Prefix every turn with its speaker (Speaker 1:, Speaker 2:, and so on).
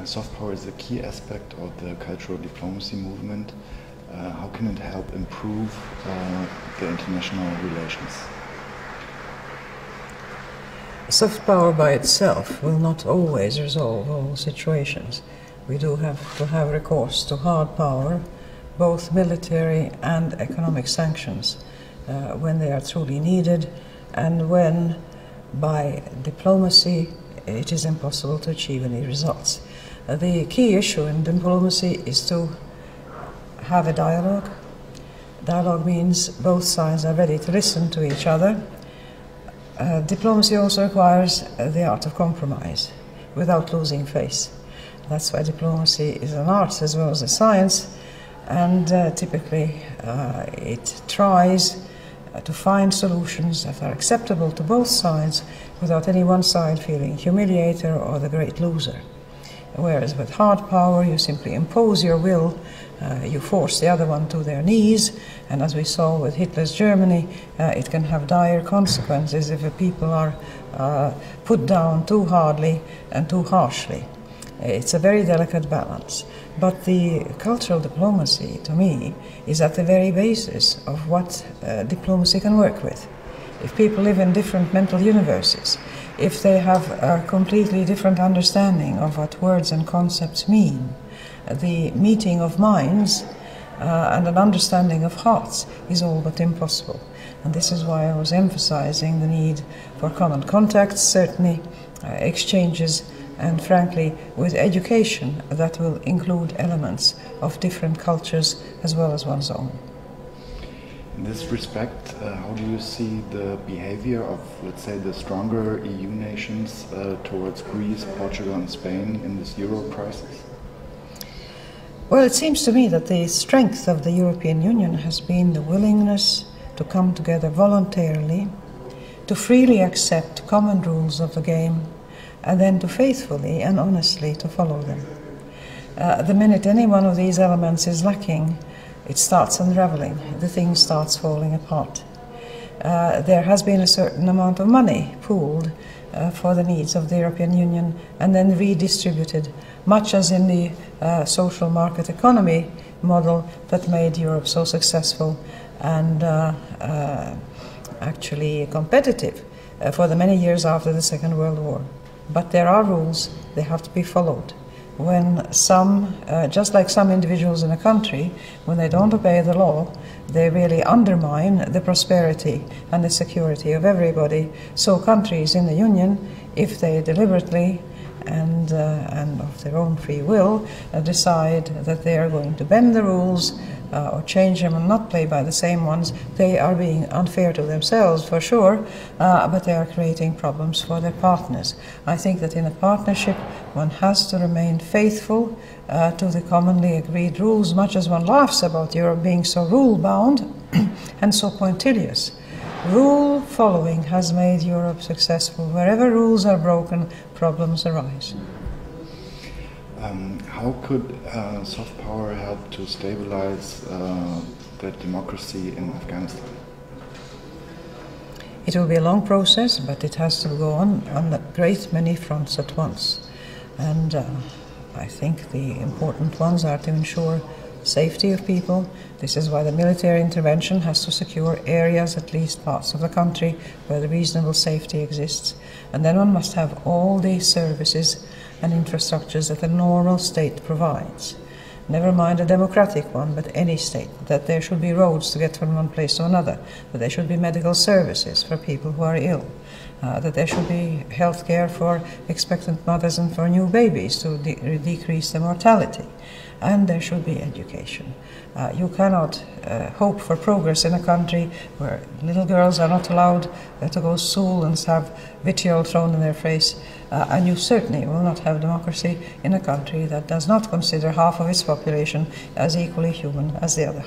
Speaker 1: Soft power is a key aspect of the cultural diplomacy movement. How can it help improve the international relations?
Speaker 2: Soft power by itself will not always resolve all situations. We do have to have recourse to hard power, both military and economic sanctions, when they are truly needed, and when by diplomacy it is impossible to achieve any results. The key issue in diplomacy is to have a dialogue. Dialogue means both sides are ready to listen to each other. Diplomacy also requires the art of compromise without losing face. That's why diplomacy is an art as well as a science, and typically it tries to find solutions that are acceptable to both sides without any one side feeling humiliator or the great loser. Whereas with hard power you simply impose your will, you force the other one to their knees, and as we saw with Hitler's Germany, it can have dire consequences if the people are put down too hardly and too harshly. It's a very delicate balance. But the cultural diplomacy, to me, is at the very basis of what diplomacy can work with. If people live in different mental universes, if they have a completely different understanding of what words and concepts mean, the meeting of minds and an understanding of hearts is all but impossible. And this is why I was emphasizing the need for common contacts, certainly exchanges, and frankly with education that will include elements of different cultures as well as one's own.
Speaker 1: In this respect, how do you see the behavior of, let's say, the stronger EU nations towards Greece, Portugal and Spain in this Euro crisis?
Speaker 2: Well, it seems to me that the strength of the European Union has been the willingness to come together voluntarily, to freely accept common rules of the game, and then to faithfully and honestly to follow them. The minute any one of these elements is lacking, it starts unraveling, the thing starts falling apart. There has been a certain amount of money pooled for the needs of the European Union and then redistributed, much as in the social market economy model that made Europe so successful and actually competitive for the many years after the Second World War. But there are rules, they have to be followed. When some, just like some individuals in a country, when they don't obey the law, they really undermine the prosperity and the security of everybody. So countries in the Union, if they deliberately and of their own free will decide that they are going to bend the rules or change them and not play by the same ones, they are being unfair to themselves for sure, but they are creating problems for their partners. I think that in a partnership one has to remain faithful to the commonly agreed rules, much as one laughs about Europe being so rule-bound and so punctilious. Rule following has made Europe successful. Wherever rules are broken, problems arise.
Speaker 1: How could soft power help to stabilize the democracy in Afghanistan?
Speaker 2: It will be a long process, but it has to go on a great many fronts at once. And I think the important ones are to ensure safety of people. This is why the military intervention has to secure areas, at least parts of the country, where the reasonable safety exists. And then one must have all the services and infrastructures that a normal state provides. Never mind a democratic one, but any state. That there should be roads to get from one place to another, that there should be medical services for people who are ill, that there should be health care for expectant mothers and for new babies to decrease the mortality. And there should be education. You cannot hope for progress in a country where little girls are not allowed to go to school and have vitriol thrown in their face, and you certainly will not have democracy in a country that does not consider half of its population as equally human as the other.